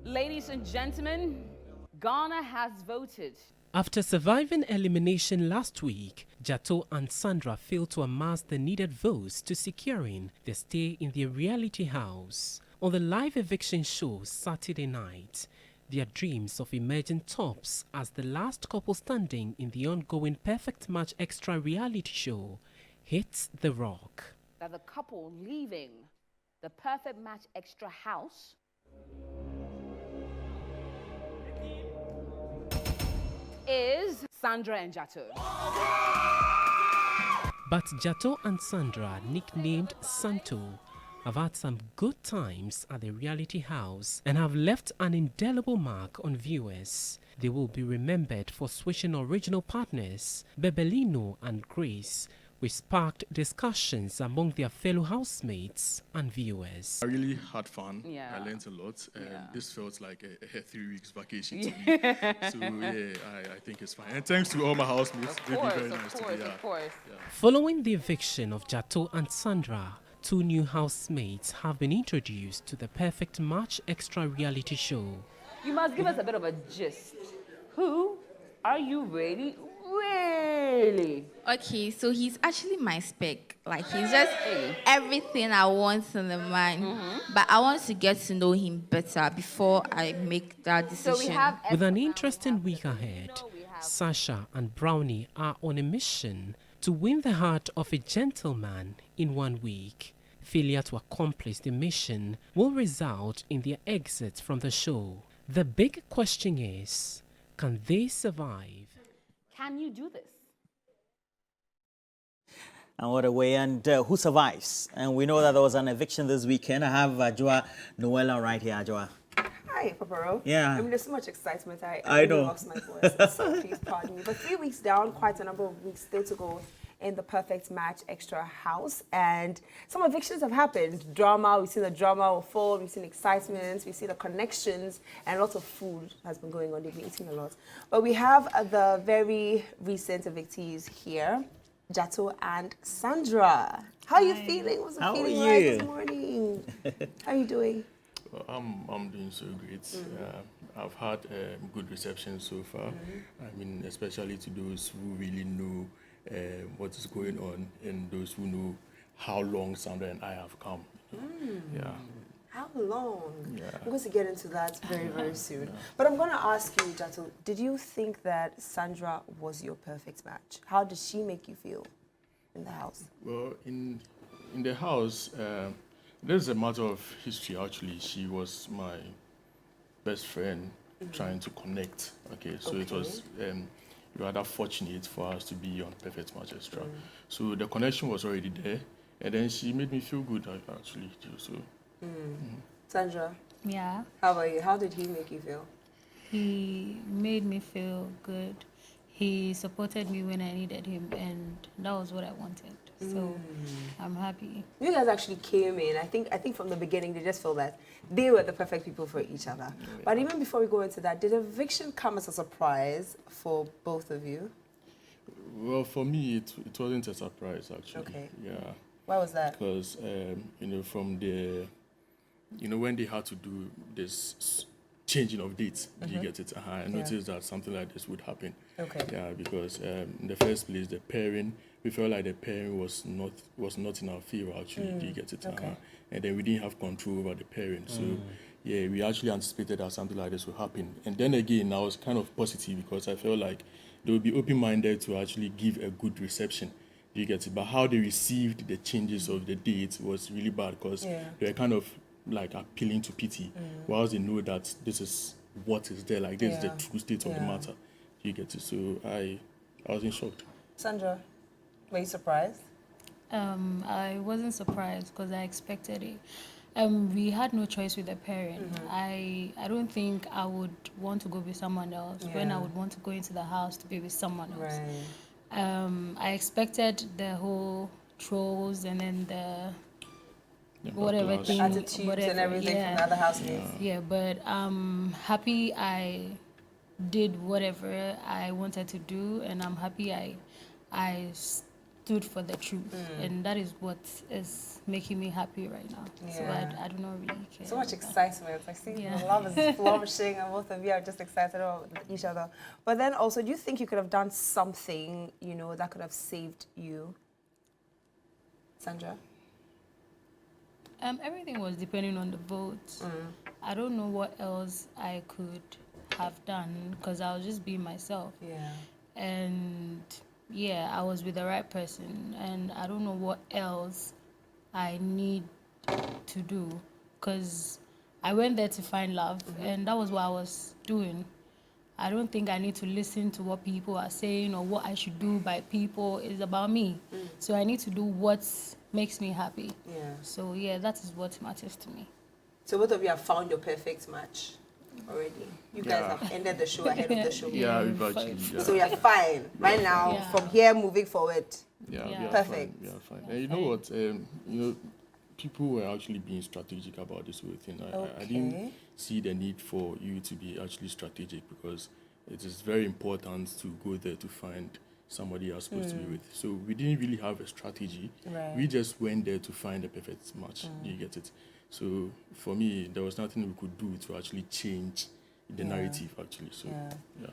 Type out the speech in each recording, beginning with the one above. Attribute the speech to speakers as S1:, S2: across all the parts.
S1: Ladies and gentlemen, Ghana has voted.
S2: After surviving elimination last week, Dzato and Sandra failed to amass the needed votes to securing their stay in their reality house. On the live eviction show Saturday night, their dreams of emerging tops as the last couple standing in the ongoing Perfect Match Xtra reality show hit the rock.
S1: That the couple leaving the Perfect Match Xtra house is Sandra and Dzato.
S2: But Dzato and Sandra, nicknamed Santo, have had some good times at the reality house and have left an indelible mark on viewers. They will be remembered for switching original partners, Bebelino and Grace, which sparked discussions among their fellow housemates and viewers.
S3: I really had fun.
S1: Yeah.
S3: I learned a lot.
S1: Yeah.
S3: This felt like a 3 weeks vacation to me. So I think it's fine. And thanks to all my housemates. They've been very nice to me.
S1: Of course.
S3: Yeah.
S2: Following the eviction of Dzato and Sandra, 2 new housemates have been introduced to the Perfect Match Xtra reality show.
S1: You must give us a bit of a gist. Who are you really?
S4: Okay, so he's actually my spec. Like, he's just everything I want in a man. But I want to get to know him better before I make that decision.
S1: So we have
S2: With an interesting week ahead, Sasha and Brownie are on a mission to win the heart of a gentleman in 1 week. Failure to accomplish the mission will result in their exit from the show. The big question is, can they survive?
S1: Can you do this?
S5: And what a way, and who survives? And we know that there was an eviction this weekend. I have Joa Noella right here, Joa.
S6: Hi, Paparo.
S5: Yeah.
S6: I mean, there's so much excitement. I
S5: know.
S6: Lost my voice, so please pardon me. But 3 weeks down, quite a number of weeks still to go in the Perfect Match Xtra house. And some evictions have happened. Drama, we've seen the drama unfold, we've seen excitement, we've seen the connections, and lots of food has been going on. They've been eating a lot. But we have the very recent evictees here, Dzato and Sandra. How are you feeling? What's the
S5: How
S6: feeling
S5: are
S6: like
S5: you?
S6: this morning? How are you doing?
S3: Well, I'm doing so great. I've had good reception so far. I mean, especially to those who really know what is going on and those who know how long Sandra and I have come. Yeah.
S6: How long?
S3: Yeah.
S6: I'm going to get into that very, very soon. But I'm going to ask you, Dzato, did you think that Sandra was your perfect match? How did she make you feel in the house?
S3: Well, in the house, there's a matter of history, actually. She was my best friend trying to connect. Okay, so it was rather fortunate for us to be on Perfect Match Xtra. So the connection was already there, and then she made me feel good, actually, too. So.
S6: Sandra,
S7: Yeah,
S6: how about you? How did he make you feel?
S7: he made me feel good. He supported me when I needed him, and that was what I wanted. So I'm happy.
S6: You guys actually came in. I think from the beginning they just felt that they were the perfect people for each other. But even before we go into that, did eviction come as a surprise for both of you?
S3: Well, for me, it wasn't a surprise, actually.
S6: Okay.
S3: Yeah.
S6: Why was that?
S3: Because, from the, when they had to do this changing of dates, do you get it? I noticed that something like this would happen.
S6: Okay.
S3: Yeah, because in the first place, the pairing, we felt like the pairing was not in our favor, actually. Do you get it?
S6: Okay.
S3: And then we didn't have control over the pairing. So, yeah, we actually anticipated that something like this would happen. And then again, I was kind of positive because I felt like they would be open-minded to actually give a good reception. Do you get it? But how they received the changes of the dates was really bad because they were kind of like appealing to pity, whilst they know that this is what is there, like this is the true state of the matter. You get it? So I wasn't shocked.
S6: Sandra, were you surprised?
S7: I wasn't surprised because I expected it. We had no choice with the parent. I don't think I would want to go with someone else when I would want to go into the house to be with someone else.
S6: Right.
S7: I expected the whole trolls and then the whatever
S3: backlash.
S7: thing,
S6: Attitudes
S7: whatever,
S6: and everything from the other housemates.
S7: Yeah, but I'm happy I did whatever I wanted to do, and I'm happy I stood for the truth, and that is what is making me happy right now. So I do not really care.
S6: So much excitement. I see
S7: Yeah.
S6: the love is flourishing, and both of you are just excited about each other. But then also, do you think you could have done something, you know, that could have saved you, Sandra?
S7: Everything was depending on the votes. I don't know what else I could have done because I was just being myself.
S6: Yeah.
S7: And yeah, I was with the right person, and I don't know what else I need to do because I went there to find love, and that was what I was doing. I don't think I need to listen to what people are saying or what I should do by people. It's about me. So I need to do what makes me happy.
S6: Yeah.
S7: So yeah, that is what matters to me.
S6: So both of you have found your perfect match already. You guys have ended the show ahead of the show.
S3: Yeah, we've actually.
S6: So you're fine right now.
S7: Yeah.
S6: From here moving forward.
S3: Yeah,
S7: Yeah.
S3: we are
S6: Perfect.
S3: fine. We are fine. And you know what? You know, people were actually being strategic about this whole thing. I didn't see the need for you to be actually strategic because it is very important to go there to find somebody you're supposed to be with. So we didn't really have a strategy.
S6: Right.
S3: We just went there to find the perfect match. You get it? So for me, there was nothing we could do to actually change the narrative, actually. So, yeah.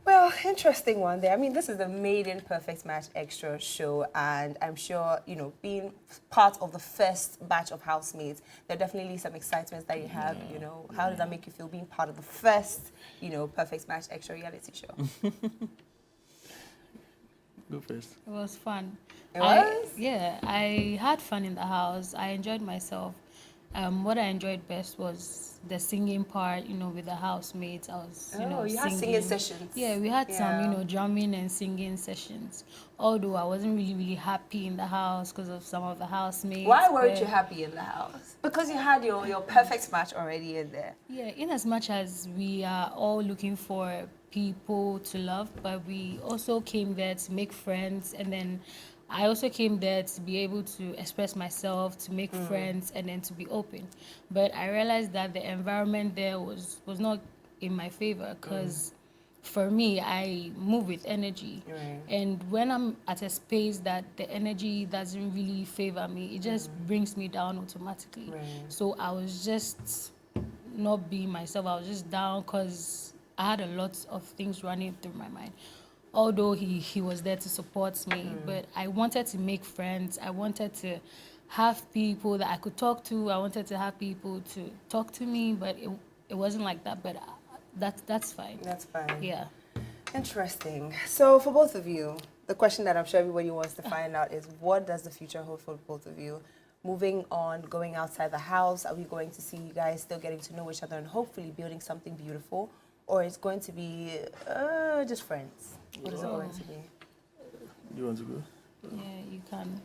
S6: Well, interesting one there. I mean, this is the Maiden Perfect Match Extra show, and I'm sure, you know, being part of the first batch of housemates, there are definitely some excitements that you have, you know. How does that make you feel being part of the first, you know, Perfect Match Extra reality show?
S3: Go first.
S7: It was fun.
S6: It was?
S7: Yeah, I had fun in the house. I enjoyed myself. What I enjoyed best was the singing part, you know, with the housemates. I was, you know,
S6: you had singing sessions.
S7: Yeah, we had some, you know, drumming and singing sessions. Although I wasn't really happy in the house because of some of the housemates.
S6: Why weren't you happy in the house? Because you had your perfect match already in there.
S7: Yeah, in as much as we are all looking for people to love, but we also came there to make friends, and then I also came there to be able to express myself, to make friends, and then to be open. But I realized that the environment there was not in my favor because for me, I move with energy.
S6: Right.
S7: And when I'm at a space that the energy doesn't really favor me, it just brings me down automatically.
S6: Right.
S7: So I was just not being myself. I was just down because I had a lot of things running through my mind. Although he was there to support me, but I wanted to make friends. I wanted to have people that I could talk to. I wanted to have people to talk to me, but it wasn't like that. But that's fine.
S6: That's fine.
S7: Yeah.
S6: Interesting. So for both of you, the question that I'm sure everybody wants to find out is, what does the future hold for both of you? Moving on, going outside the house, are we going to see you guys still getting to know each other and hopefully building something beautiful? Or it's going to be just friends? What is it going to be?
S3: You want to go?
S7: Yeah, you can.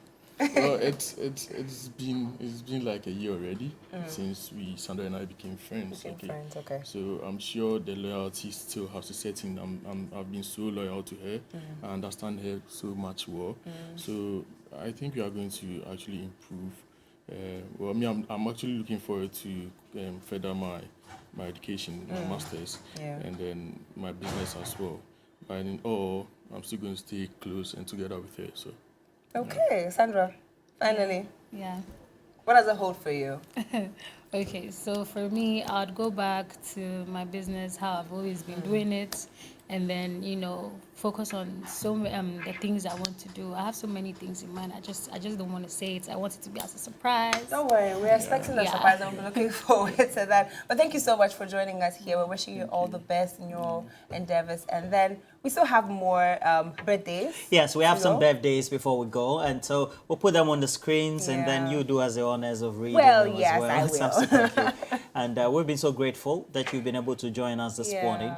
S3: Well, it's been like a year already since Sandra and I became friends.
S6: Friends, okay.
S3: So I'm sure the loyalty still has to set in. I've been so loyal to her. I understand her so much well. So I think we are going to actually improve. Well, I'm actually looking forward to further my education, my master's, and then my business as well. But in all, I'm still going to stay close and together with her. So.
S6: Okay, Sandra, finally,
S7: Yeah.
S6: what does it hold for you?
S7: Okay, so for me, I'd go back to my business, how I've always been doing it, and then, you know, focus on the things I want to do. I have so many things in mind. I just don't want to say it. I want it to be as a surprise.
S6: Don't worry, we're expecting the surprise and we're looking forward to that. But thank you so much for joining us here. We're wishing you all the best in your endeavors. And then we still have more birthdays.
S5: Yes, we have some birthdays before we go, and so we'll put them on the screens, and then you do us the honors of reading them
S6: yes,
S5: as well.
S6: I will.
S5: Subsequently. And we've been so grateful that you've been able to join us this morning.